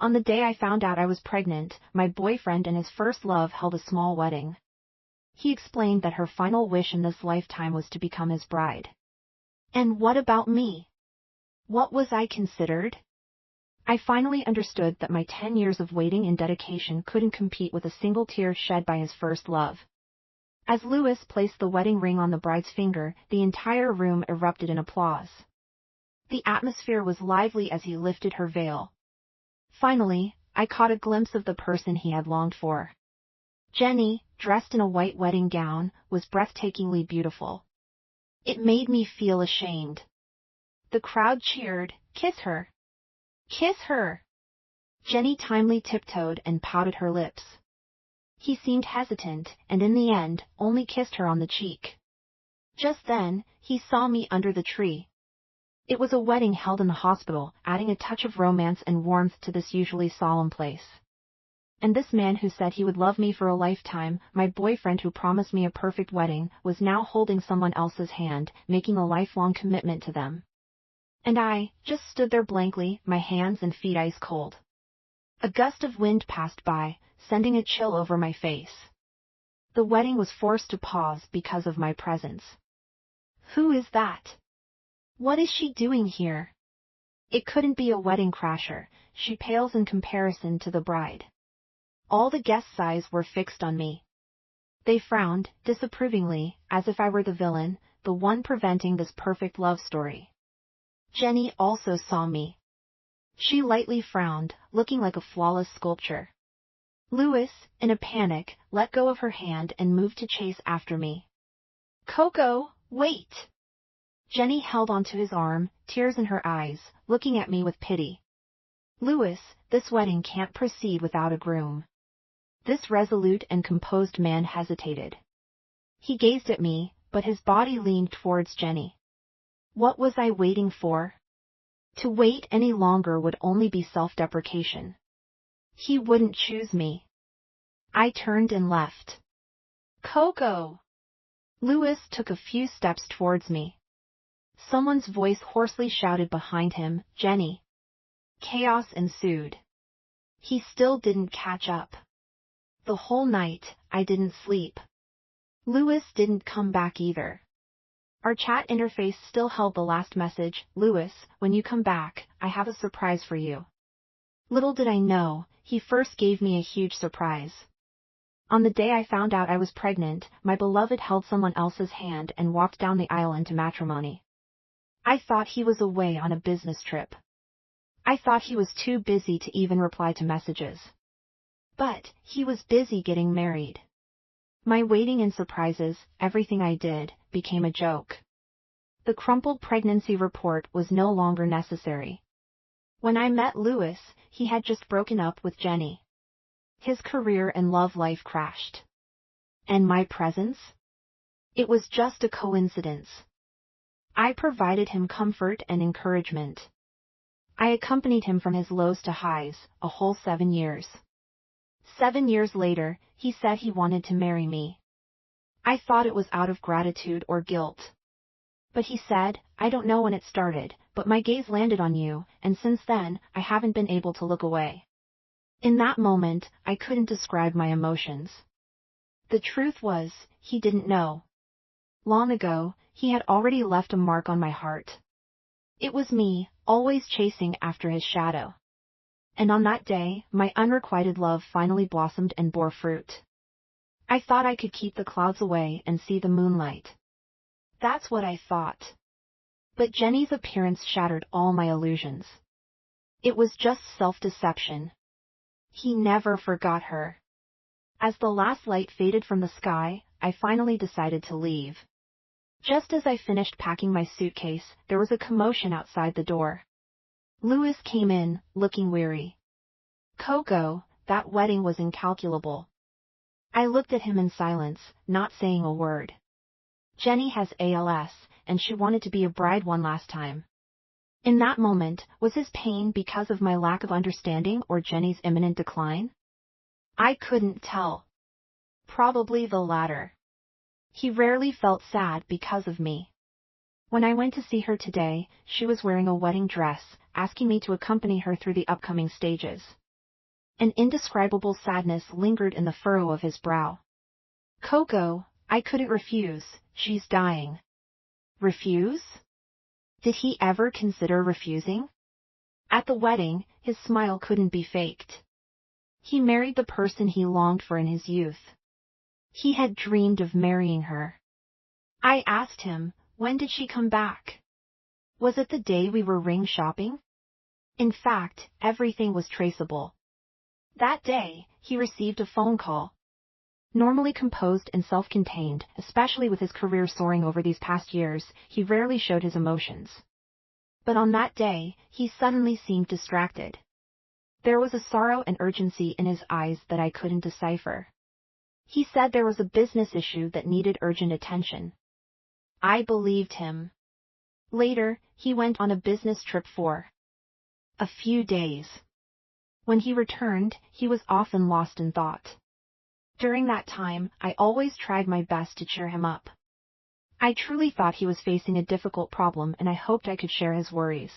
On the day I found out I was pregnant, my boyfriend and his first love held a small wedding. He explained that her final wish in this lifetime was to become his bride. And what about me? What was I considered? I finally understood that my 10 years of waiting and dedication couldn't compete with a single tear shed by his first love. As Louis placed the wedding ring on the bride's finger, the entire room erupted in applause. The atmosphere was lively as he lifted her veil. Finally, I caught a glimpse of the person he had longed for. Jenny, dressed in a white wedding gown, was breathtakingly beautiful. It made me feel ashamed. The crowd cheered, "Kiss her! Kiss her!" Jenny timely tiptoed and pouted her lips. He seemed hesitant, and in the end, only kissed her on the cheek. Just then, he saw me under the tree. It was a wedding held in the hospital, adding a touch of romance and warmth to this usually solemn place. And this man who said he would love me for a lifetime, my boyfriend who promised me a perfect wedding, was now holding someone else's hand, making a lifelong commitment to them. And I just stood there blankly, my hands and feet ice cold. A gust of wind passed by, sending a chill over my face. The wedding was forced to pause because of my presence. Who is that? What is she doing here? It couldn't be a wedding crasher, she pales in comparison to the bride. All the guests' eyes were fixed on me. They frowned, disapprovingly, as if I were the villain, the one preventing this perfect love story. Jenny also saw me. She lightly frowned, looking like a flawless sculpture. Louis, in a panic, let go of her hand and moved to chase after me. "Coco, wait!" Jenny held onto his arm, tears in her eyes, looking at me with pity. "Louis, this wedding can't proceed without a groom." This resolute and composed man hesitated. He gazed at me, but his body leaned towards Jenny. What was I waiting for? To wait any longer would only be self-deprecation. He wouldn't choose me. I turned and left. "Coco!" Louis took a few steps towards me. Someone's voice hoarsely shouted behind him, "Jenny!" Chaos ensued. He still didn't catch up. The whole night, I didn't sleep. Louis didn't come back either. Our chat interface still held the last message, "Louis, when you come back, I have a surprise for you." Little did I know, he first gave me a huge surprise. On the day I found out I was pregnant, my beloved held someone else's hand and walked down the aisle into matrimony. I thought he was away on a business trip. I thought he was too busy to even reply to messages. But he was busy getting married. My waiting and surprises, everything I did, became a joke. The crumpled pregnancy report was no longer necessary. When I met Louis, he had just broken up with Jenny. His career and love life crashed. And my presence? It was just a coincidence. I provided him comfort and encouragement. I accompanied him from his lows to highs, a whole 7 years. 7 years later, he said he wanted to marry me. I thought it was out of gratitude or guilt. But he said, "I don't know when it started, but my gaze landed on you, and since then, I haven't been able to look away." In that moment, I couldn't describe my emotions. The truth was, he didn't know. Long ago, he had already left a mark on my heart. It was me, always chasing after his shadow. And on that day, my unrequited love finally blossomed and bore fruit. I thought I could keep the clouds away and see the moonlight. That's what I thought. But Jenny's appearance shattered all my illusions. It was just self-deception. He never forgot her. As the last light faded from the sky, I finally decided to leave. Just as I finished packing my suitcase, there was a commotion outside the door. Louis came in, looking weary. "Coco, that wedding was incalculable." I looked at him in silence, not saying a word. Jenny has ALS, and she wanted to be a bride one last time. In that moment, was his pain because of my lack of understanding or Jenny's imminent decline? I couldn't tell. Probably the latter. He rarely felt sad because of me. When I went to see her today, she was wearing a wedding dress, asking me to accompany her through the upcoming stages. An indescribable sadness lingered in the furrow of his brow. Coco, I couldn't refuse, she's dying. Refuse? Did he ever consider refusing? At the wedding, his smile couldn't be faked. He married the person he longed for in his youth. He had dreamed of marrying her. I asked him, when did she come back? Was it the day we were ring shopping? In fact, everything was traceable. That day, he received a phone call. Normally composed and self-contained, especially with his career soaring over these past years, he rarely showed his emotions. But on that day, he suddenly seemed distracted. There was a sorrow and urgency in his eyes that I couldn't decipher. He said there was a business issue that needed urgent attention. I believed him. Later, he went on a business trip for a few days. When he returned, he was often lost in thought. During that time, I always tried my best to cheer him up. I truly thought he was facing a difficult problem and I hoped I could share his worries.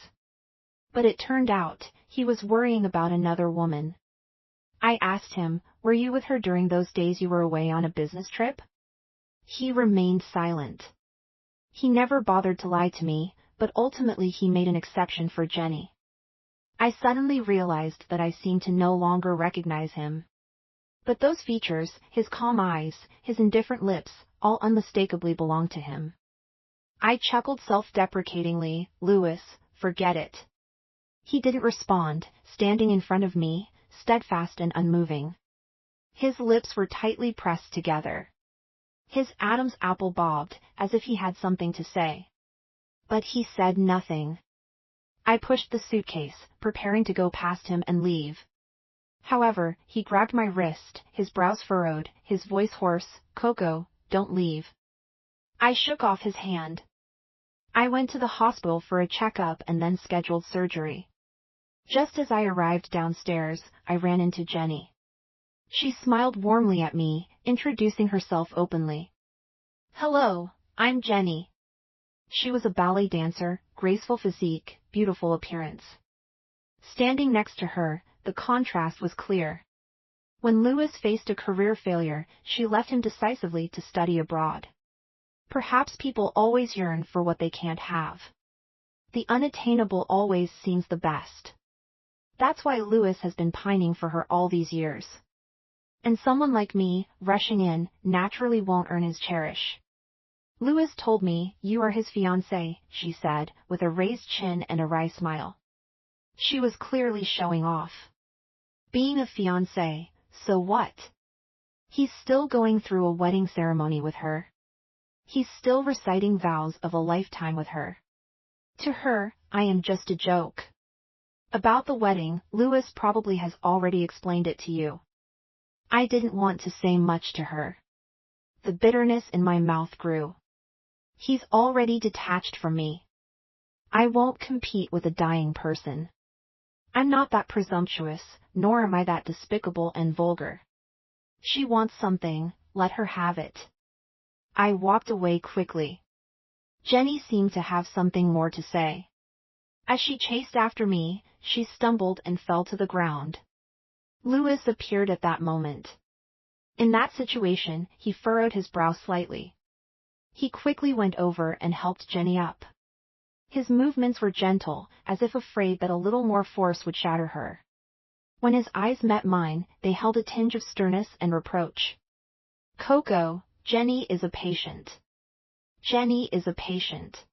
But it turned out, he was worrying about another woman. I asked him, were you with her during those days you were away on a business trip? He remained silent. He never bothered to lie to me, but ultimately he made an exception for Jenny. I suddenly realized that I seemed to no longer recognize him. But those features, his calm eyes, his indifferent lips, all unmistakably belonged to him. I chuckled self-deprecatingly, Louis, forget it. He didn't respond, standing in front of me, steadfast and unmoving. His lips were tightly pressed together. His Adam's apple bobbed, as if he had something to say. But he said nothing. I pushed the suitcase, preparing to go past him and leave. However, he grabbed my wrist, his brows furrowed, his voice hoarse, Coco, don't leave. I shook off his hand. I went to the hospital for a checkup and then scheduled surgery. Just as I arrived downstairs, I ran into Jenny. She smiled warmly at me, introducing herself openly. Hello, I'm Jenny. She was a ballet dancer, graceful physique, beautiful appearance. Standing next to her, the contrast was clear. When Louis faced a career failure, she left him decisively to study abroad. Perhaps people always yearn for what they can't have. The unattainable always seems the best. That's why Louis has been pining for her all these years. And someone like me, rushing in, naturally won't earn his cherish. Louis told me, you are his fiancé, she said, with a raised chin and a wry smile. She was clearly showing off. Being a fiancé, so what? He's still going through a wedding ceremony with her. He's still reciting vows of a lifetime with her. To her, I am just a joke. About the wedding, Louis probably has already explained it to you. I didn't want to say much to her. The bitterness in my mouth grew. He's already detached from me. I won't compete with a dying person. I'm not that presumptuous, nor am I that despicable and vulgar. She wants something, let her have it. I walked away quickly. Jenny seemed to have something more to say. As she chased after me, she stumbled and fell to the ground. Louis appeared at that moment. In that situation, he furrowed his brow slightly. He quickly went over and helped Jenny up. His movements were gentle, as if afraid that a little more force would shatter her. When his eyes met mine, they held a tinge of sternness and reproach. Coco, Jenny is a patient. Jenny is a patient.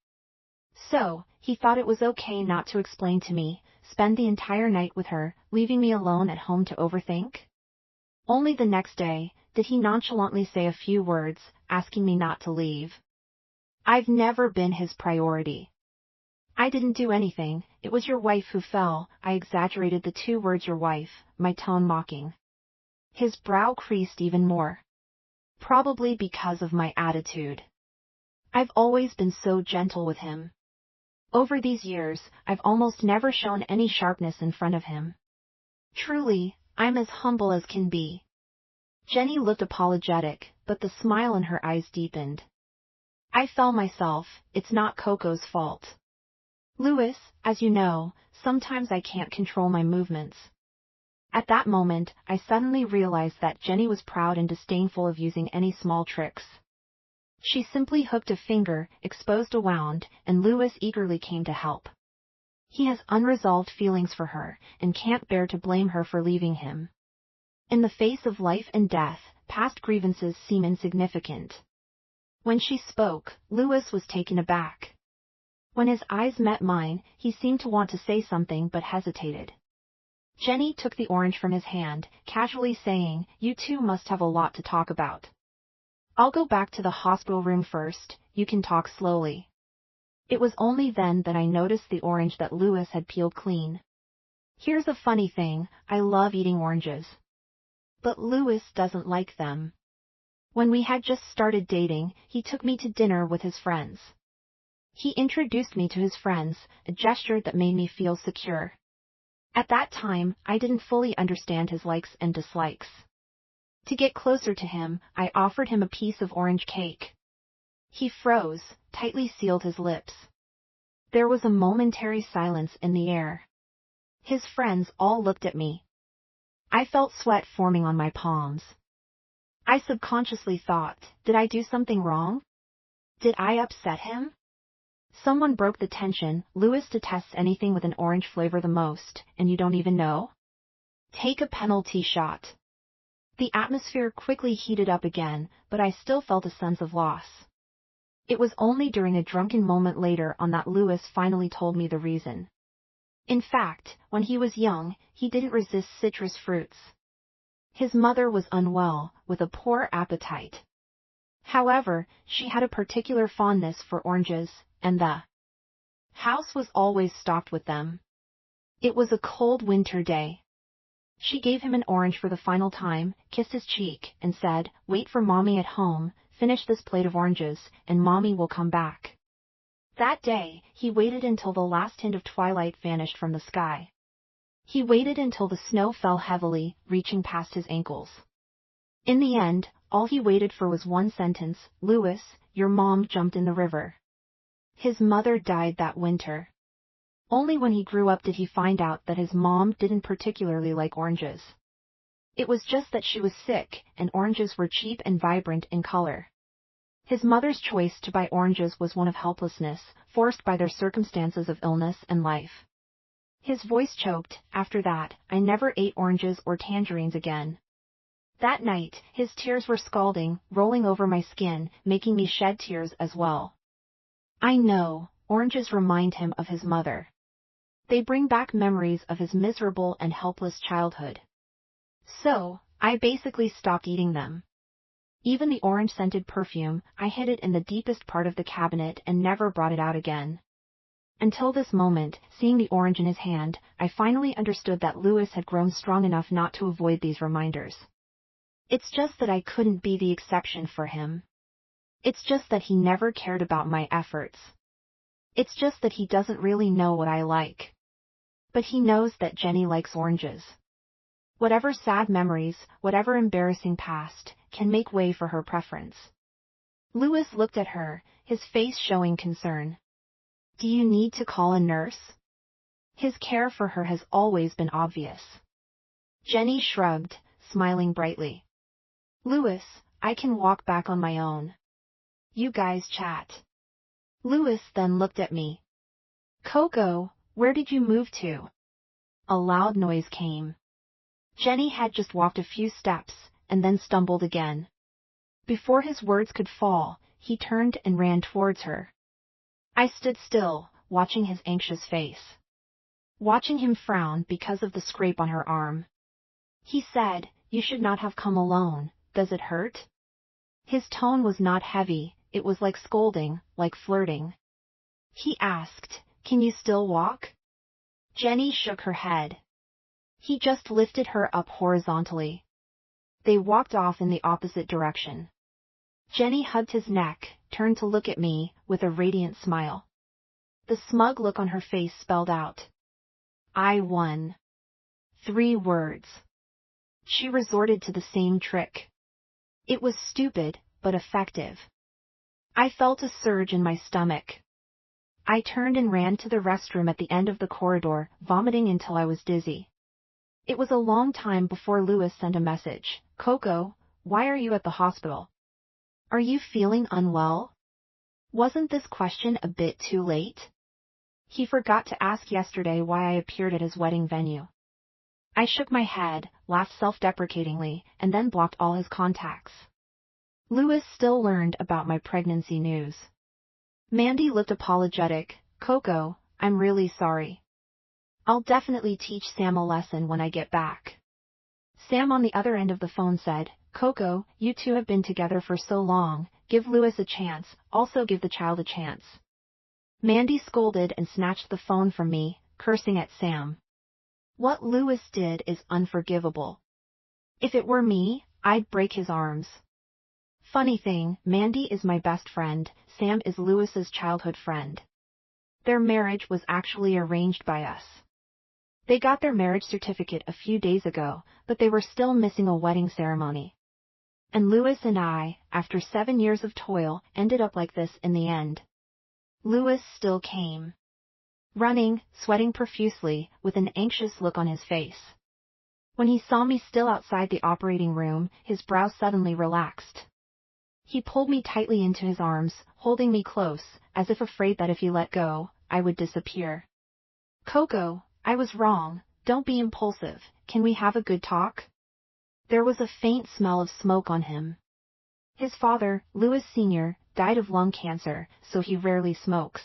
So, he thought it was okay not to explain to me, spend the entire night with her, leaving me alone at home to overthink? Only the next day, did he nonchalantly say a few words, asking me not to leave. I've never been his priority. I didn't do anything, it was your wife who fell, I exaggerated the 2 words your wife, my tone mocking. His brow creased even more. Probably because of my attitude. I've always been so gentle with him. Over these years, I've almost never shown any sharpness in front of him. Truly, I'm as humble as can be. Jenny looked apologetic, but the smile in her eyes deepened. I fell myself, it's not Coco's fault. Louis, as you know, sometimes I can't control my movements. At that moment, I suddenly realized that Jenny was proud and disdainful of using any small tricks. She simply hooked a finger, exposed a wound, and Louis eagerly came to help. He has unresolved feelings for her, and can't bear to blame her for leaving him. In the face of life and death, past grievances seem insignificant. When she spoke, Louis was taken aback. When his eyes met mine, he seemed to want to say something but hesitated. Jenny took the orange from his hand, casually saying, "You two must have a lot to talk about. I'll go back to the hospital room first, you can talk slowly." It was only then that I noticed the orange that Louis had peeled clean. Here's a funny thing, I love eating oranges. But Louis doesn't like them. When we had just started dating, he took me to dinner with his friends. He introduced me to his friends, a gesture that made me feel secure. At that time, I didn't fully understand his likes and dislikes. To get closer to him, I offered him a piece of orange cake. He froze, tightly sealed his lips. There was a momentary silence in the air. His friends all looked at me. I felt sweat forming on my palms. I subconsciously thought, did I do something wrong? Did I upset him? Someone broke the tension. Louis detests anything with an orange flavor the most, and you don't even know? Take a penalty shot. The atmosphere quickly heated up again, but I still felt a sense of loss. It was only during a drunken moment later on that Louis finally told me the reason. In fact, when he was young, he didn't resist citrus fruits. His mother was unwell, with a poor appetite. However, she had a particular fondness for oranges, and the house was always stocked with them. It was a cold winter day. She gave him an orange for the final time, kissed his cheek, and said, "Wait for Mommy at home, finish this plate of oranges, and Mommy will come back." That day, he waited until the last hint of twilight vanished from the sky. He waited until the snow fell heavily, reaching past his ankles. In the end, all he waited for was one sentence, "Louis, your mom jumped in the river." His mother died that winter. Only when he grew up did he find out that his mom didn't particularly like oranges. It was just that she was sick, and oranges were cheap and vibrant in color. His mother's choice to buy oranges was one of helplessness, forced by their circumstances of illness and life. His voice choked. After that, I never ate oranges or tangerines again. That night, his tears were scalding, rolling over my skin, making me shed tears as well. I know, oranges remind him of his mother. They bring back memories of his miserable and helpless childhood. So, I basically stopped eating them. Even the orange-scented perfume, I hid it in the deepest part of the cabinet and never brought it out again. Until this moment, seeing the orange in his hand, I finally understood that Louis had grown strong enough not to avoid these reminders. It's just that I couldn't be the exception for him. It's just that he never cared about my efforts. It's just that he doesn't really know what I like. But he knows that Jenny likes oranges. Whatever sad memories, whatever embarrassing past, can make way for her preference. Louis looked at her, his face showing concern. Do you need to call a nurse? His care for her has always been obvious. Jenny shrugged, smiling brightly. Louis, I can walk back on my own. You guys chat. Louis then looked at me. Coco, where did you move to? A loud noise came. Jenny had just walked a few steps, and then stumbled again. Before his words could fall, he turned and ran towards her. I stood still, watching his anxious face. Watching him frown because of the scrape on her arm. He said, "You should not have come alone, does it hurt?" His tone was not heavy, it was like scolding, like flirting. He asked, "Can you still walk?" Jenny shook her head. He just lifted her up horizontally. They walked off in the opposite direction. Jenny hugged his neck, turned to look at me, with a radiant smile. The smug look on her face spelled out, "I won." 3 words. She resorted to the same trick. It was stupid, but effective. I felt a surge in my stomach. I turned and ran to the restroom at the end of the corridor, vomiting until I was dizzy. It was a long time before Louis sent a message. Coco, why are you at the hospital? Are you feeling unwell? Wasn't this question a bit too late? He forgot to ask yesterday why I appeared at his wedding venue. I shook my head, laughed self-deprecatingly, and then blocked all his contacts. Louis still learned about my pregnancy news. Mandy looked apologetic. Coco, I'm really sorry. I'll definitely teach Sam a lesson when I get back. Sam on the other end of the phone said, Coco, you two have been together for so long, give Louis a chance, also give the child a chance. Mandy scolded and snatched the phone from me, cursing at Sam. What Louis did is unforgivable. If it were me, I'd break his arms. Funny thing, Mandy is my best friend, Sam is Louis's childhood friend. Their marriage was actually arranged by us. They got their marriage certificate a few days ago, but they were still missing a wedding ceremony. And Louis and I, after 7 years of toil, ended up like this in the end. Louis still came. Running, sweating profusely, with an anxious look on his face. When he saw me still outside the operating room, his brow suddenly relaxed. He pulled me tightly into his arms, holding me close, as if afraid that if he let go, I would disappear. Coco, I was wrong, don't be impulsive, can we have a good talk? There was a faint smell of smoke on him. His father, Louis Sr., died of lung cancer, so he rarely smokes.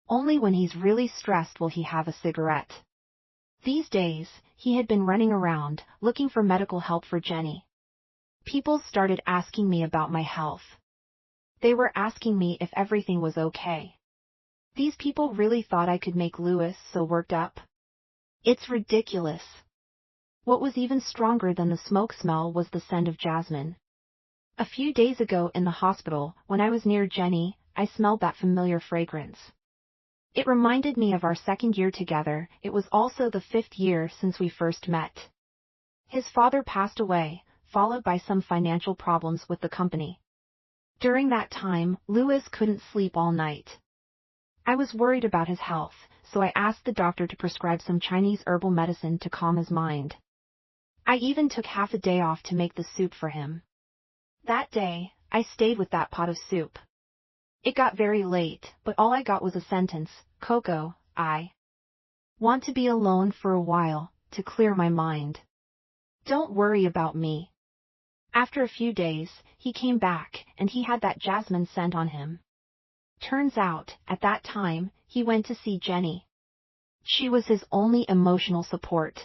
Only when he's really stressed will he have a cigarette. These days, he had been running around, looking for medical help for Jenny. People started asking me about my health. They were asking me if everything was okay. These people really thought I could make Louis so worked up? It's ridiculous. What was even stronger than the smoke smell was the scent of jasmine. A few days ago in the hospital, when I was near Jenny, I smelled that familiar fragrance. It reminded me of our 2nd year together. It was also the 5th year since we first met. His father passed away, followed by some financial problems with the company. During that time, Louis couldn't sleep all night. I was worried about his health, so I asked the doctor to prescribe some Chinese herbal medicine to calm his mind. I even took half a day off to make the soup for him. That day, I stayed with that pot of soup. It got very late, but all I got was a sentence, Coco, I want to be alone for a while, to clear my mind. Don't worry about me. After a few days, he came back, and he had that jasmine scent on him. Turns out, at that time, he went to see Jenny. She was his only emotional support.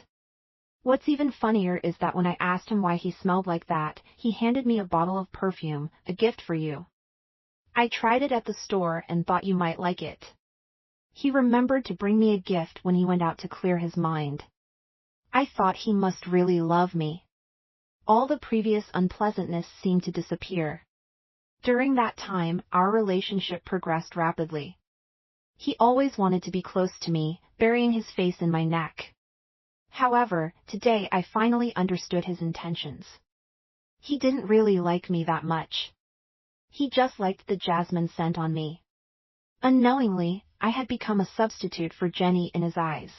What's even funnier is that when I asked him why he smelled like that, he handed me a bottle of perfume, a gift for you. I tried it at the store and thought you might like it. He remembered to bring me a gift when he went out to clear his mind. I thought he must really love me. All the previous unpleasantness seemed to disappear. During that time, our relationship progressed rapidly. He always wanted to be close to me, burying his face in my neck. However, today I finally understood his intentions. He didn't really like me that much. He just liked the jasmine scent on me. Unknowingly, I had become a substitute for Jenny in his eyes.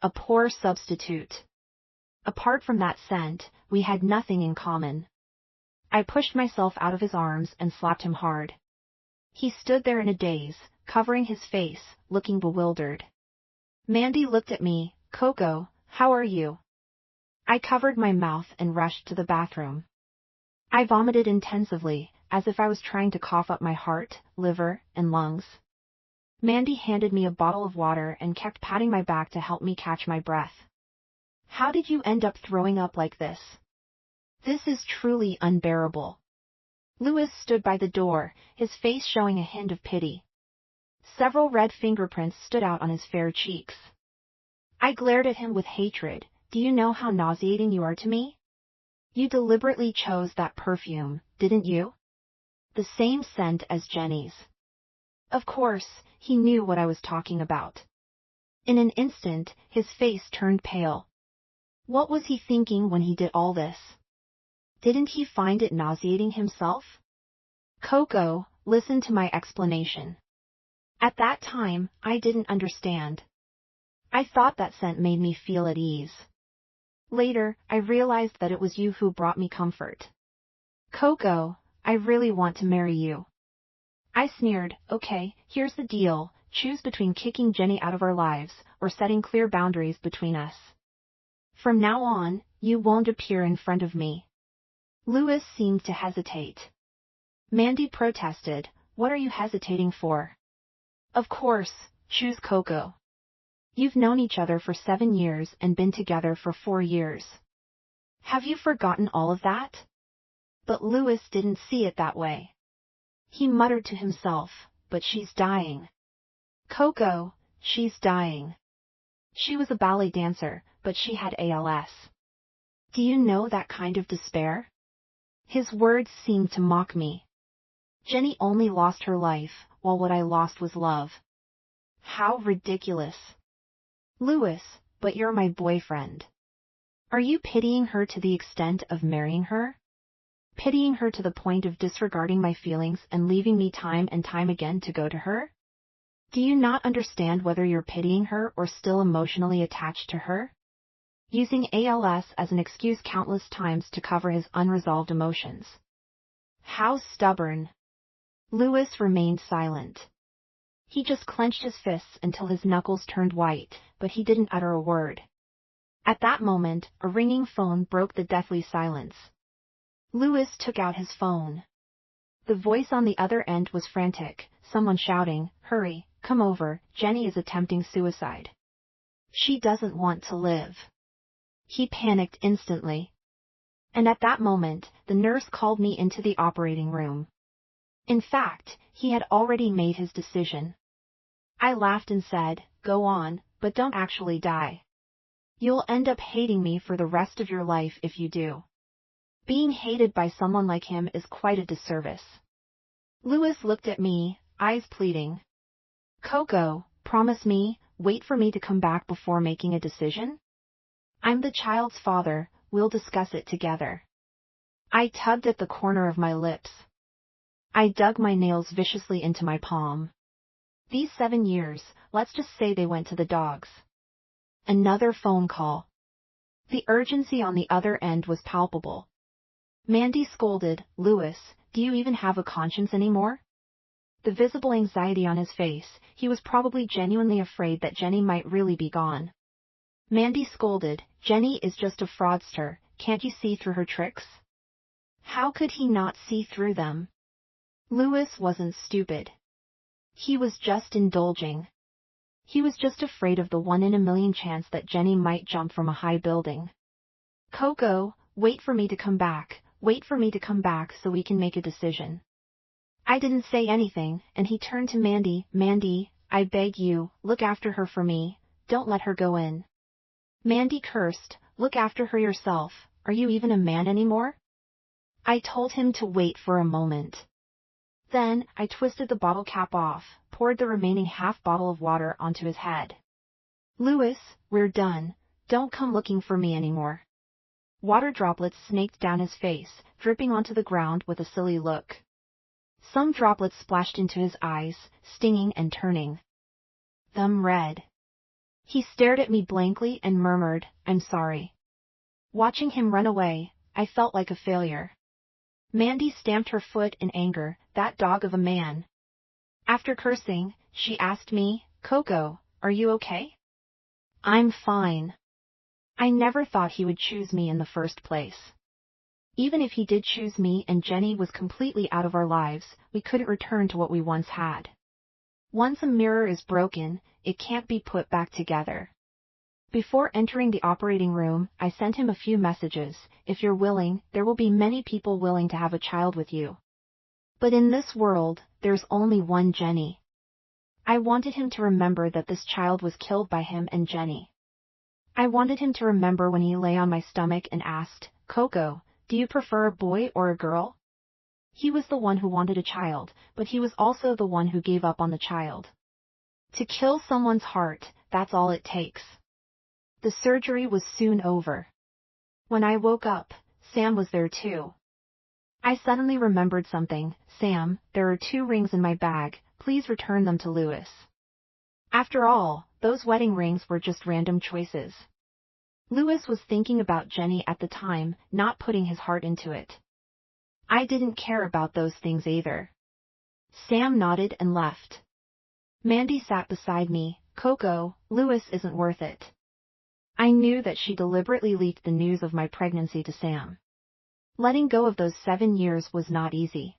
A poor substitute. Apart from that scent, we had nothing in common. I pushed myself out of his arms and slapped him hard. He stood there in a daze, covering his face, looking bewildered. Mandy looked at me. Coco, how are you? I covered my mouth and rushed to the bathroom. I vomited intensively, as if I was trying to cough up my heart, liver, and lungs. Mandy handed me a bottle of water and kept patting my back to help me catch my breath. How did you end up throwing up like this? This is truly unbearable. Louis stood by the door, his face showing a hint of pity. Several red fingerprints stood out on his fair cheeks. I glared at him with hatred. Do you know how nauseating you are to me? You deliberately chose that perfume, didn't you? The same scent as Jenny's. Of course, he knew what I was talking about. In an instant, his face turned pale. What was he thinking when he did all this? Didn't he find it nauseating himself? Coco, listen to my explanation. At that time, I didn't understand. I thought that scent made me feel at ease. Later, I realized that it was you who brought me comfort. Coco, I really want to marry you. I sneered. Okay, here's the deal. Choose between kicking Jenny out of our lives, or setting clear boundaries between us. From now on, you won't appear in front of me. Louis seemed to hesitate. Mandy protested. What are you hesitating for? Of course, choose Coco. You've known each other for 7 years and been together for 4 years. Have you forgotten all of that? But Louis didn't see it that way. He muttered to himself, but she's dying. Coco, she's dying. She was a ballet dancer, but she had ALS. Do you know that kind of despair? His words seemed to mock me. Jenny only lost her life, while what I lost was love. How ridiculous. Louis, but you're my boyfriend. Are you pitying her to the extent of marrying her? Pitying her to the point of disregarding my feelings and leaving me time and time again to go to her? Do you not understand whether you're pitying her or still emotionally attached to her? Using ALS as an excuse countless times to cover his unresolved emotions. How stubborn. Louis remained silent. He just clenched his fists until his knuckles turned white, but he didn't utter a word. At that moment, a ringing phone broke the deathly silence. Louis took out his phone. The voice on the other end was frantic, someone shouting, "Hurry, come over, Jenny is attempting suicide. She doesn't want to live." He panicked instantly. And at that moment, the nurse called me into the operating room. In fact, he had already made his decision. I laughed and said, "Go on, but don't actually die. You'll end up hating me for the rest of your life if you do. Being hated by someone like him is quite a disservice." Louis looked at me, eyes pleading. "Coco, promise me, wait for me to come back before making a decision? I'm the child's father, we'll discuss it together." I tugged at the corner of my lips. I dug my nails viciously into my palm. These 7 years, let's just say they went to the dogs. Another phone call. The urgency on the other end was palpable. Mandy scolded, "Louis, do you even have a conscience anymore?" The visible anxiety on his face, he was probably genuinely afraid that Jenny might really be gone. Mandy scolded, "Jenny is just a fraudster, can't you see through her tricks?" How could he not see through them? Louis wasn't stupid. He was just indulging. He was just afraid of the 1 in a million chance that Jenny might jump from a high building. "Coco, wait for me to come back. Wait for me to come back so we can make a decision." I didn't say anything, and he turned to Mandy. "Mandy, I beg you, look after her for me, don't let her go in." Mandy cursed, "Look after her yourself, are you even a man anymore?" I told him to wait for a moment. Then, I twisted the bottle cap off, poured the remaining half bottle of water onto his head. "Louis, we're done, don't come looking for me anymore." Water droplets snaked down his face, dripping onto the ground with a silly look. Some droplets splashed into his eyes, stinging and turning them red. He stared at me blankly and murmured, "I'm sorry." Watching him run away, I felt like a failure. Mandy stamped her foot in anger, "That dog of a man." After cursing, she asked me, "Coco, are you okay?" "I'm fine." I never thought he would choose me in the first place. Even if he did choose me and Jenny was completely out of our lives, we couldn't return to what we once had. Once a mirror is broken, it can't be put back together. Before entering the operating room, I sent him a few messages. "If you're willing, there will be many people willing to have a child with you. But in this world, there's only one Jenny." I wanted him to remember that this child was killed by him and Jenny. I wanted him to remember when he lay on my stomach and asked, "Coco, do you prefer a boy or a girl?" He was the one who wanted a child, but he was also the one who gave up on the child. To kill someone's heart, that's all it takes. The surgery was soon over. When I woke up, Sam was there too. I suddenly remembered something. "Sam, there are 2 rings in my bag, please return them to Louis." After all, those wedding rings were just random choices. Louis was thinking about Jenny at the time, not putting his heart into it. I didn't care about those things either. Sam nodded and left. Mandy sat beside me. Coco, Louis isn't worth it. I knew that she deliberately leaked the news of my pregnancy to Sam. Letting go of those 7 years was not easy.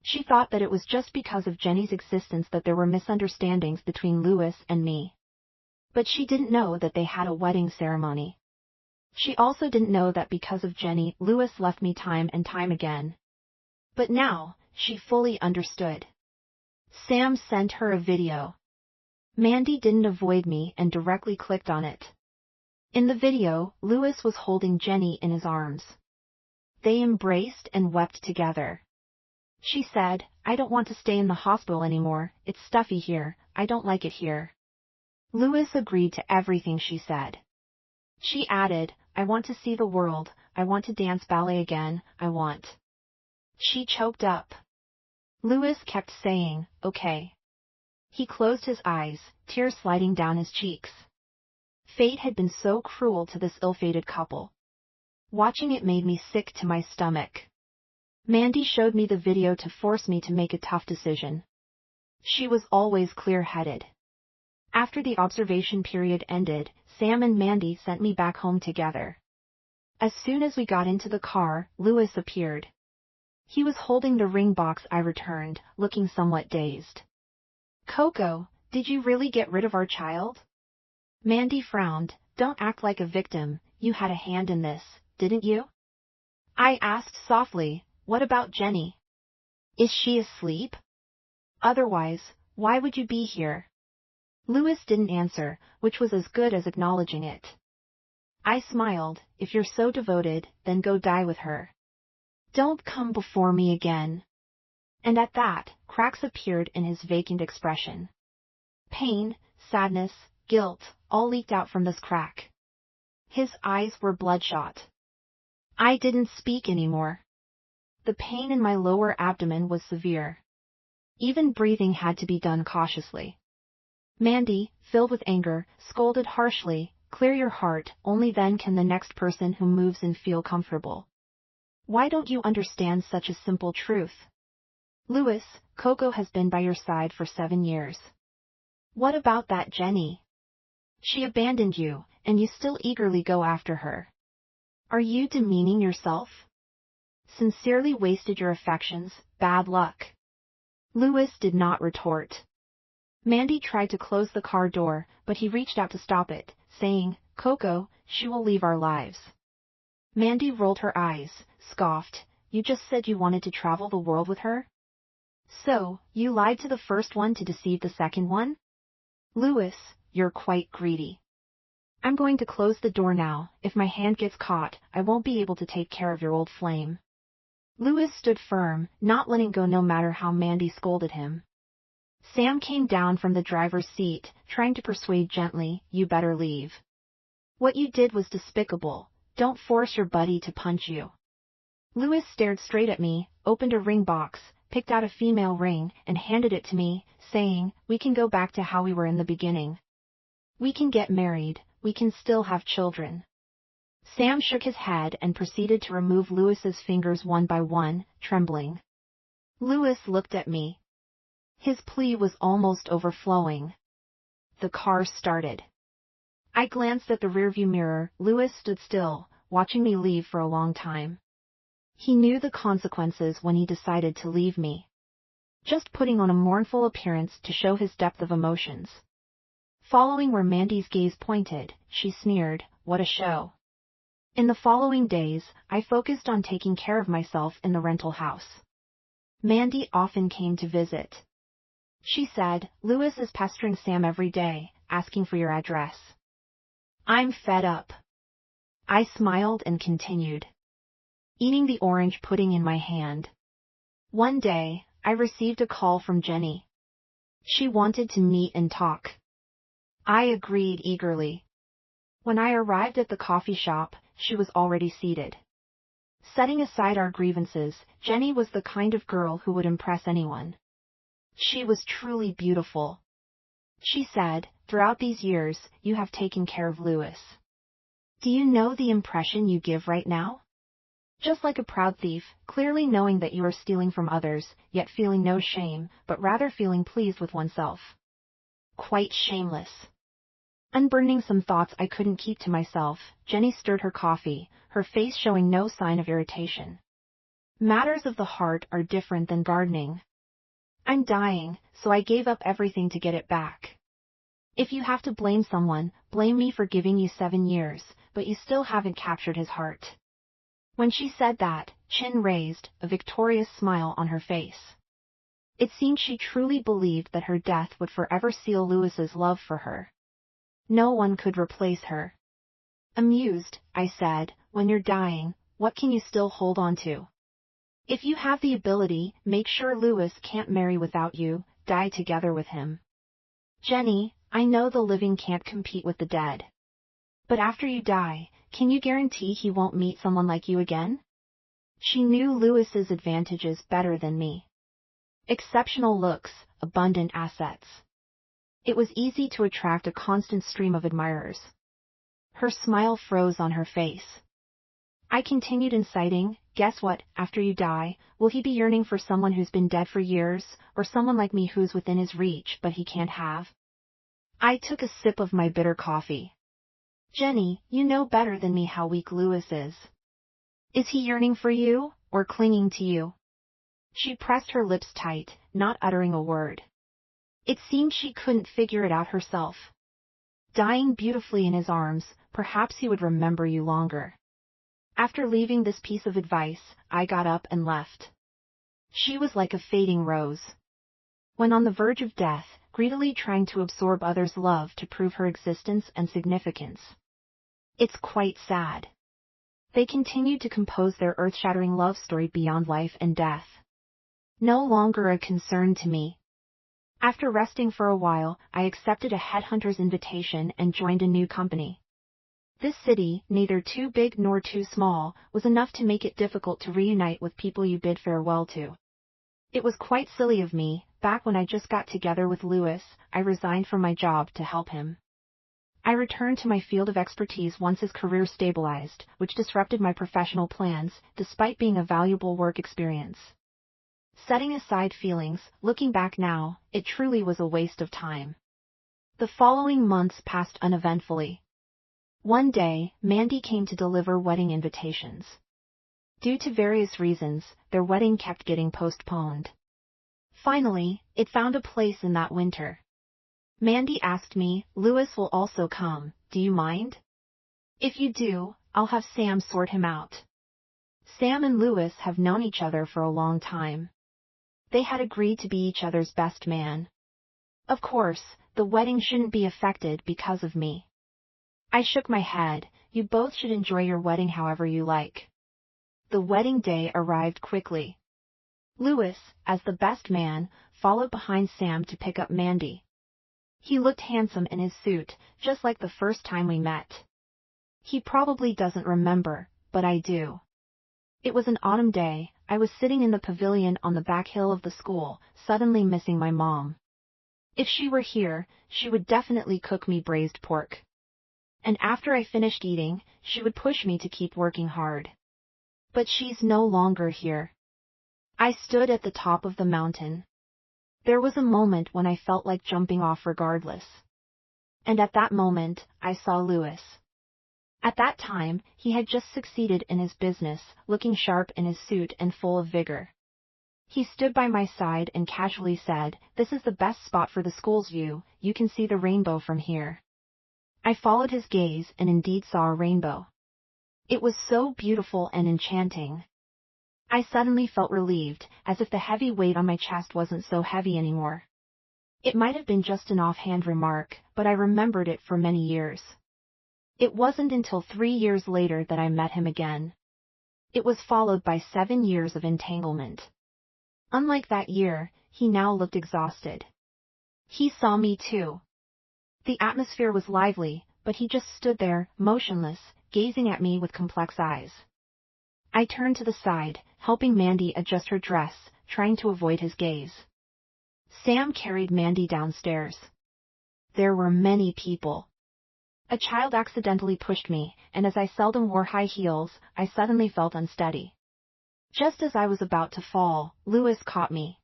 She thought that it was just because of Jenny's existence that there were misunderstandings between Louis and me. But she didn't know that they had a wedding ceremony. She also didn't know that because of Jenny, Louis left me time and time again. But now, she fully understood. Sam sent her a video. Mandy didn't avoid me and directly clicked on it. In the video, Louis was holding Jenny in his arms. They embraced and wept together. She said, "I don't want to stay in the hospital anymore, it's stuffy here, I don't like it here." Louis agreed to everything she said. She added, "I want to see the world, I want to dance ballet again, I want." She choked up. Louis kept saying, "Okay." He closed his eyes, tears sliding down his cheeks. Fate had been so cruel to this ill-fated couple. Watching it made me sick to my stomach. Mandy showed me the video to force me to make a tough decision. She was always clear-headed. After the observation period ended, Sam and Mandy sent me back home together. As soon as we got into the car, Louis appeared. He was holding the ring box I returned, looking somewhat dazed. "Coco, did you really get rid of our child?" Mandy frowned. "Don't act like a victim, you had a hand in this, didn't you?" I asked softly, "What about Jenny? Is she asleep? Otherwise, why would you be here?" Louis didn't answer, which was as good as acknowledging it. I smiled. "If you're so devoted, then go die with her. Don't come before me again." And at that, cracks appeared in his vacant expression. Pain, sadness, guilt, all leaked out from this crack. His eyes were bloodshot. I didn't speak anymore. The pain in my lower abdomen was severe. Even breathing had to be done cautiously. Mandy, filled with anger, scolded harshly, "Clear your heart, only then can the next person who moves in feel comfortable. Why don't you understand such a simple truth? Louis, Coco has been by your side for 7 years. What about that Jenny? She abandoned you, and you still eagerly go after her. Are you demeaning yourself? Sincerely wasted your affections, bad luck." Louis did not retort. Mandy tried to close the car door, but he reached out to stop it, saying, "Coco, she will leave our lives." Mandy rolled her eyes, scoffed, "You just said you wanted to travel the world with her? So, you lied to the first one to deceive the second one? Louis, you're quite greedy. I'm going to close the door now. If my hand gets caught, I won't be able to take care of your old flame." Louis stood firm, not letting go no matter how Mandy scolded him. Sam came down from the driver's seat, trying to persuade gently, "You better leave. What you did was despicable. Don't force your buddy to punch you." Louis stared straight at me, opened a ring box, picked out a female ring, and handed it to me, saying, "We can go back to how we were in the beginning. We can get married, we can still have children." Sam shook his head and proceeded to remove Louis's fingers one by one, trembling. Louis looked at me. His plea was almost overflowing. The car started. I glanced at the rearview mirror. Louis stood still, watching me leave for a long time. He knew the consequences when he decided to leave me. Just putting on a mournful appearance to show his depth of emotions. Following where Mandy's gaze pointed, she sneered, "What a show." In the following days, I focused on taking care of myself in the rental house. Mandy often came to visit. She said, "Louis is pestering Sam every day, asking for your address. I'm fed up." I smiled and continued, eating the orange pudding in my hand. One day, I received a call from Jenny. She wanted to meet and talk. I agreed eagerly. When I arrived at the coffee shop, she was already seated. Setting aside our grievances, Jenny was the kind of girl who would impress anyone. She was truly beautiful. She said, "Throughout these years, you have taken care of Louis. Do you know the impression you give right now? Just like a proud thief, clearly knowing that you are stealing from others, yet feeling no shame, but rather feeling pleased with oneself. Quite shameless. Unburdening some thoughts I couldn't keep to myself, Jenny stirred her coffee, her face showing no sign of irritation. Matters of the heart are different than gardening. I'm dying, so I gave up everything to get it back. If you have to blame someone, blame me for giving you 7 years, but you still haven't captured his heart. When she said that, chin raised, a victorious smile on her face. It seemed she truly believed that her death would forever seal Louis's love for her. No one could replace her. Amused, I said, when you're dying, what can you still hold on to? If you have the ability, make sure Louis can't marry without you, die together with him. Jenny, I know the living can't compete with the dead. But after you die, can you guarantee he won't meet someone like you again? She knew Louis's advantages better than me. Exceptional looks, abundant assets. It was easy to attract a constant stream of admirers. Her smile froze on her face. I continued inciting, guess what, after you die, will he be yearning for someone who's been dead for years, or someone like me who's within his reach but he can't have? I took a sip of my bitter coffee. Jenny, you know better than me how weak Louis is. Is he yearning for you, or clinging to you? She pressed her lips tight, not uttering a word. It seemed she couldn't figure it out herself. Dying beautifully in his arms, perhaps he would remember you longer. After leaving this piece of advice, I got up and left. She was like a fading rose. When on the verge of death, greedily trying to absorb others' love to prove her existence and significance. It's quite sad. They continued to compose their earth-shattering love story beyond life and death. No longer a concern to me. After resting for a while, I accepted a headhunter's invitation and joined a new company. This city, neither too big nor too small, was enough to make it difficult to reunite with people you bid farewell to. It was quite silly of me. Back when I just got together with Louis, I resigned from my job to help him. I returned to my field of expertise once his career stabilized, which disrupted my professional plans, despite being a valuable work experience. Setting aside feelings, looking back now, it truly was a waste of time. The following months passed uneventfully. One day, Mandy came to deliver wedding invitations. Due to various reasons, their wedding kept getting postponed. Finally, it found a place in that winter. Mandy asked me, Louis will also come, do you mind? If you do, I'll have Sam sort him out. Sam and Louis have known each other for a long time. They had agreed to be each other's best man. Of course, the wedding shouldn't be affected because of me. I shook my head, you both should enjoy your wedding however you like. The wedding day arrived quickly. Louis, as the best man, followed behind Sam to pick up Mandy. He looked handsome in his suit, just like the first time we met. He probably doesn't remember, but I do. It was an autumn day. I was sitting in the pavilion on the back hill of the school, suddenly missing my mom. If she were here, she would definitely cook me braised pork. And after I finished eating, she would push me to keep working hard. But she's no longer here. I stood at the top of the mountain. There was a moment when I felt like jumping off regardless. And at that moment, I saw Louis. At that time, he had just succeeded in his business, looking sharp in his suit and full of vigor. He stood by my side and casually said, "This is the best spot for the school's view, you can see the rainbow from here." I followed his gaze and indeed saw a rainbow. It was so beautiful and enchanting. I suddenly felt relieved, as if the heavy weight on my chest wasn't so heavy anymore. It might have been just an offhand remark, but I remembered it for many years. It wasn't until 3 years later that I met him again. It was followed by 7 years of entanglement. Unlike that year, he now looked exhausted. He saw me too. The atmosphere was lively, but he just stood there, motionless, gazing at me with complex eyes. I turned to the side, helping Mandy adjust her dress, trying to avoid his gaze. Sam carried Mandy downstairs. There were many people. A child accidentally pushed me, and as I seldom wore high heels, I suddenly felt unsteady. Just as I was about to fall, Louis caught me.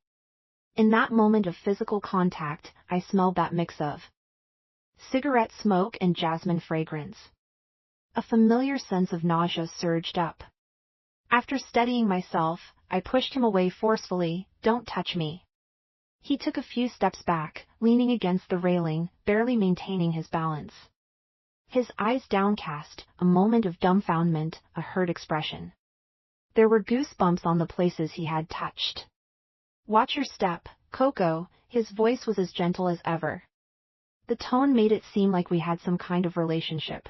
In that moment of physical contact, I smelled that mix of cigarette smoke and jasmine fragrance. A familiar sense of nausea surged up. After steadying myself, I pushed him away forcefully. "Don't touch me." He took a few steps back, leaning against the railing, barely maintaining his balance. His eyes downcast, a moment of dumbfoundment, a hurt expression. There were goosebumps on the places he had touched. "Watch your step, Coco." His voice was as gentle as ever. The tone made it seem like we had some kind of relationship.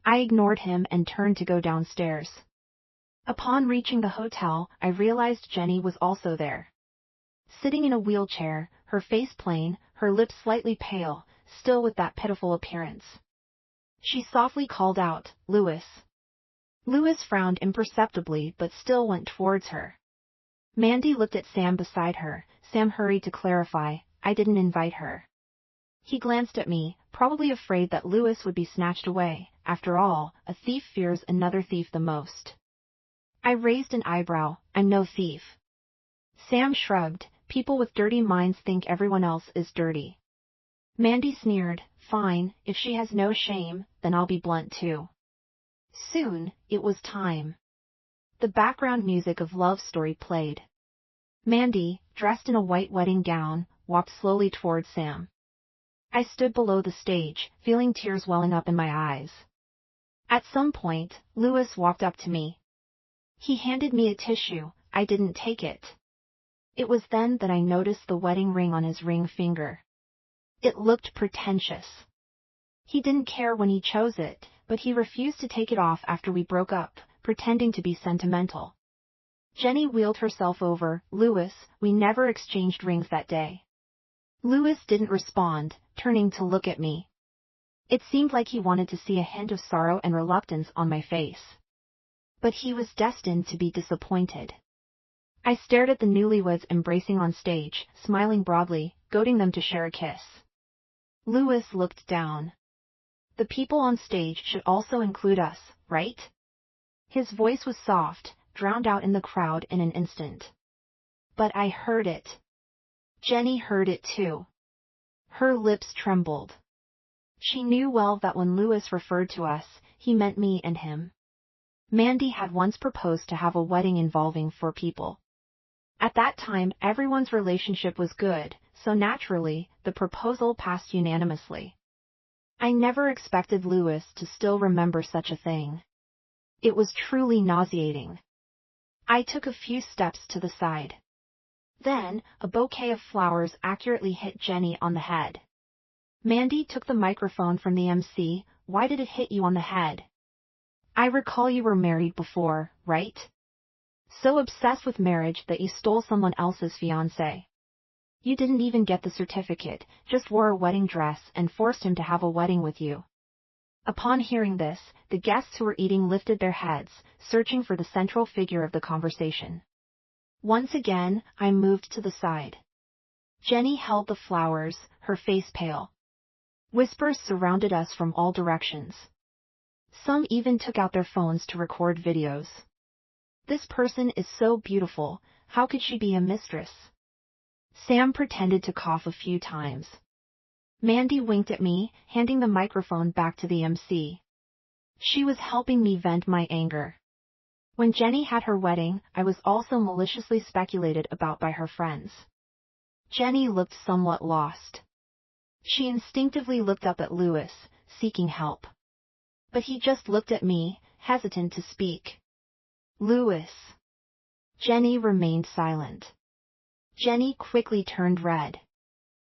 I ignored him and turned to go downstairs. Upon reaching the hotel, I realized Jenny was also there. Sitting in a wheelchair, her face plain, her lips slightly pale, still with that pitiful appearance. She softly called out, "Louis." Louis frowned imperceptibly but still went towards her. Mandy looked at Sam beside her. Sam hurried to clarify, "I didn't invite her." He glanced at me, probably afraid that Louis would be snatched away. After all, a thief fears another thief the most. I raised an eyebrow. "I'm no thief." Sam shrugged. "People with dirty minds think everyone else is dirty." Mandy sneered. "Fine, if she has no shame, then I'll be blunt too." Soon, it was time. The background music of Love Story played. Mandy, dressed in a white wedding gown, walked slowly towards Sam. I stood below the stage, feeling tears welling up in my eyes. At some point, Louis walked up to me. He handed me a tissue. I didn't take it. It was then that I noticed the wedding ring on his ring finger. It looked pretentious. He didn't care when he chose it, but he refused to take it off after we broke up, pretending to be sentimental. Jenny wheeled herself over. "Louis, we never exchanged rings that day." Louis didn't respond, turning to look at me. It seemed like he wanted to see a hint of sorrow and reluctance on my face. But he was destined to be disappointed. I stared at the newlyweds embracing on stage, smiling broadly, goading them to share a kiss. Louis looked down. "The people on stage should also include us, right?" His voice was soft, drowned out in the crowd in an instant. But I heard it. Jenny heard it too. Her lips trembled. She knew well that when Louis referred to us, he meant me and him. Mandy had once proposed to have a wedding involving 4 people. At that time, everyone's relationship was good, so naturally, the proposal passed unanimously. I never expected Louis to still remember such a thing. It was truly nauseating. I took a few steps to the side. Then, a bouquet of flowers accurately hit Jenny on the head. Mandy took the microphone from the MC. "Why did it hit you on the head? I recall you were married before, right? So obsessed with marriage that you stole someone else's fiancé. You didn't even get the certificate, just wore a wedding dress and forced him to have a wedding with you." Upon hearing this, the guests who were eating lifted their heads, searching for the central figure of the conversation. Once again, I moved to the side. Jenny held the flowers, her face pale. Whispers surrounded us from all directions. Some even took out their phones to record videos. "This person is so beautiful, how could she be a mistress?" Sam pretended to cough a few times. Mandy winked at me, handing the microphone back to the MC. She was helping me vent my anger. When Jenny had her wedding, I was also maliciously speculated about by her friends. Jenny looked somewhat lost. She instinctively looked up at Louis, seeking help. But he just looked at me, hesitant to speak. "Louis." Jenny remained silent. Jenny quickly turned red.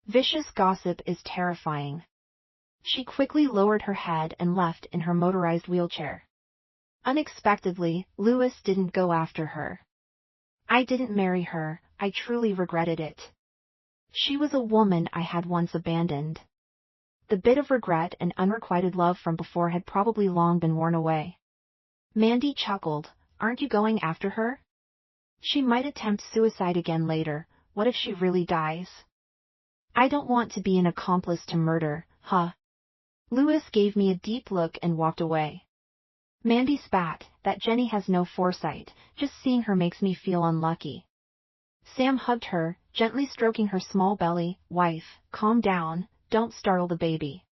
Vicious gossip is terrifying. She quickly lowered her head and left in her motorized wheelchair. Unexpectedly, Louis didn't go after her. I didn't marry her. I truly regretted it. She was a woman I had once abandoned. The bit of regret and unrequited love from before had probably long been worn away. Mandy chuckled. "Aren't you going after her? She might attempt suicide again later. What if she really dies?" "I don't want to be an accomplice to murder, huh?" Louis gave me a deep look and walked away. Mandy spat, "That Jenny has no foresight, just seeing her makes me feel unlucky." Sam hugged her, gently stroking her small belly. "Wife, calm down, don't startle the baby."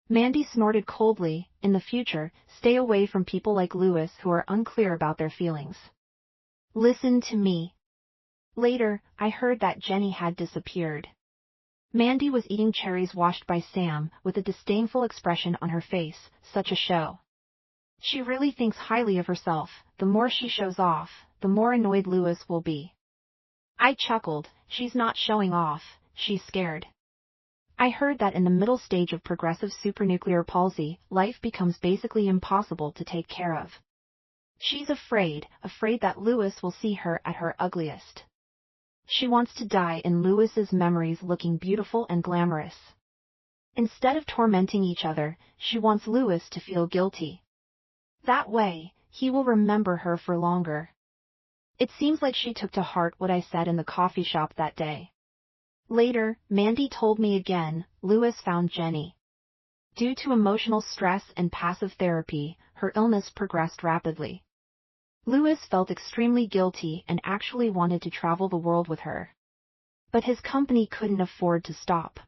Mandy snorted coldly, "In the future, stay away from people like Louis who are unclear about their feelings. Listen to me." Later, I heard that Jenny had disappeared. Mandy was eating cherries washed by Sam, with a disdainful expression on her face. Such a show. She really thinks highly of herself. The more she shows off, the more annoyed Louis will be. I chuckled. She's not showing off, she's scared. I heard that in the middle stage of progressive supranuclear palsy, life becomes basically impossible to take care of. She's afraid that Louis will see her at her ugliest. She wants to die in Louis's memories looking beautiful and glamorous. Instead of tormenting each other, she wants Louis to feel guilty. That way, he will remember her for longer. It seems like she took to heart what I said in the coffee shop that day. Later, Mandy told me again, Louis found Jenny. Due to emotional stress and passive therapy, her illness progressed rapidly. Louis felt extremely guilty and actually wanted to travel the world with her. But his company couldn't afford to stop.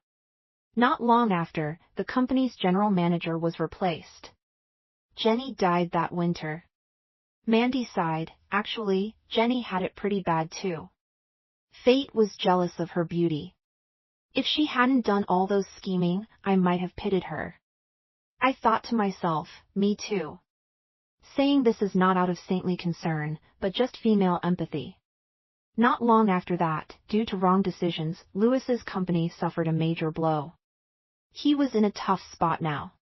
Not long after, the company's general manager was replaced. Jenny died that winter. Mandy sighed. Actually, Jenny had it pretty bad too. Fate was jealous of her beauty. If she hadn't done all those scheming, I might have pitied her. I thought to myself, me too. Saying this is not out of saintly concern, but just female empathy. Not long after that, due to wrong decisions, Louis's company suffered a major blow. He was in a tough spot now.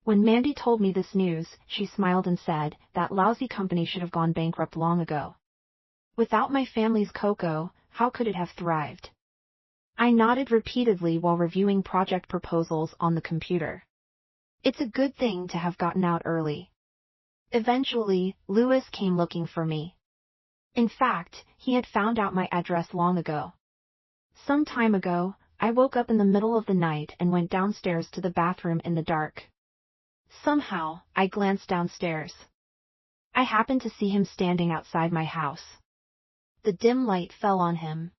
When Mandy told me this news, she smiled and said, "That lousy company should have gone bankrupt long ago. Without my family's Coco, how could it have thrived?" I nodded repeatedly while reviewing project proposals on the computer. It's a good thing to have gotten out early. Eventually, Louis came looking for me. In fact, he had found out my address long ago. Some time ago, I woke up in the middle of the night and went downstairs to the bathroom in the dark. Somehow, I glanced downstairs. I happened to see him standing outside my house. The dim light fell on him.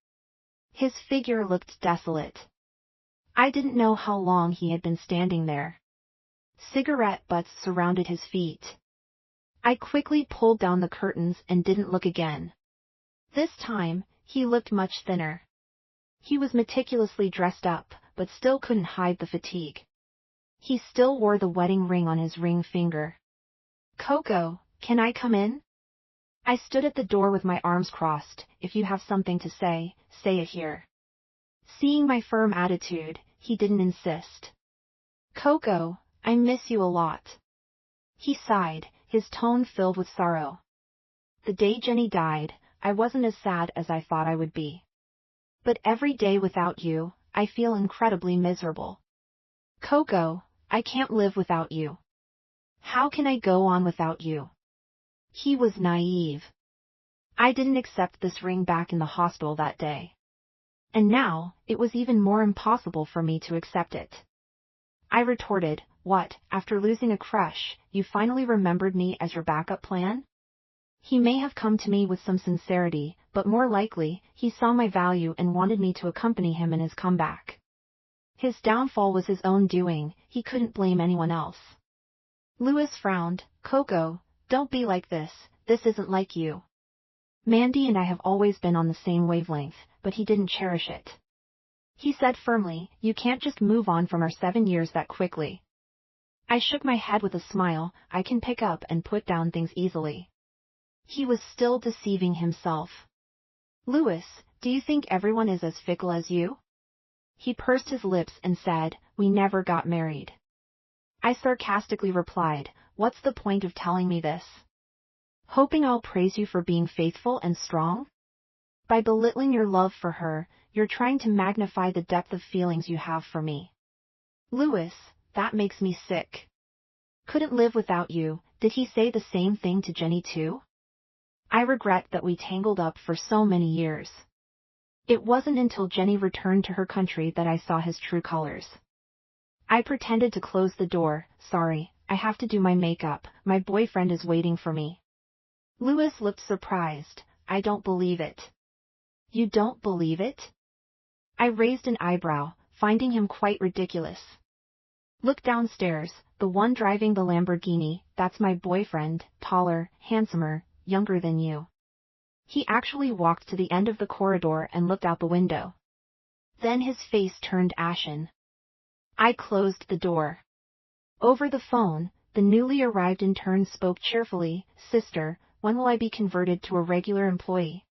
His figure looked desolate. I didn't know how long he had been standing there. Cigarette butts surrounded his feet. I quickly pulled down the curtains and didn't look again. This time, he looked much thinner. He was meticulously dressed up, but still couldn't hide the fatigue. He still wore the wedding ring on his ring finger. "Coco, can I come in?" I stood at the door with my arms crossed. "If you have something to say, say it here." Seeing my firm attitude, he didn't insist. "Coco, I miss you a lot." He sighed, his tone filled with sorrow. The day Jenny died, I wasn't as sad as I thought I would be. But every day without you, I feel incredibly miserable. "Coco, I can't live without you. How can I go on without you?" He was naive. I didn't accept this ring back in the hospital that day. And now, it was even more impossible for me to accept it. I retorted, "What, after losing a crush, you finally remembered me as your backup plan?" He may have come to me with some sincerity, but more likely, he saw my value and wanted me to accompany him in his comeback. His downfall was his own doing, he couldn't blame anyone else. Louis frowned. "Coco, don't be like this isn't like you." Mandy and I have always been on the same wavelength, but he didn't cherish it. He said firmly, "You can't just move on from our 7 years that quickly." I shook my head with a smile. I can pick up and put down things easily. He was still deceiving himself. "Louis, do you think everyone is as fickle as you?" He pursed his lips and said, "We never got married." I sarcastically replied, "What's the point of telling me this? Hoping I'll praise you for being faithful and strong? By belittling your love for her, you're trying to magnify the depth of feelings you have for me. Louis, that makes me sick. Couldn't live without you." Did he say the same thing to Jenny too? I regret that we tangled up for so many years. It wasn't until Jenny returned to her country that I saw his true colors. I pretended to close the door. Sorry, I have to do my makeup. My boyfriend is waiting for me. Louis looked surprised. I don't believe it. You don't believe it? I raised an eyebrow, finding him quite ridiculous. Look downstairs, the one driving the Lamborghini, that's my boyfriend, taller, handsomer, younger than you. He actually walked to the end of the corridor and looked out the window. Then his face turned ashen. I closed the door. Over the phone, the newly arrived intern spoke cheerfully, Sister, when will I be converted to a regular employee?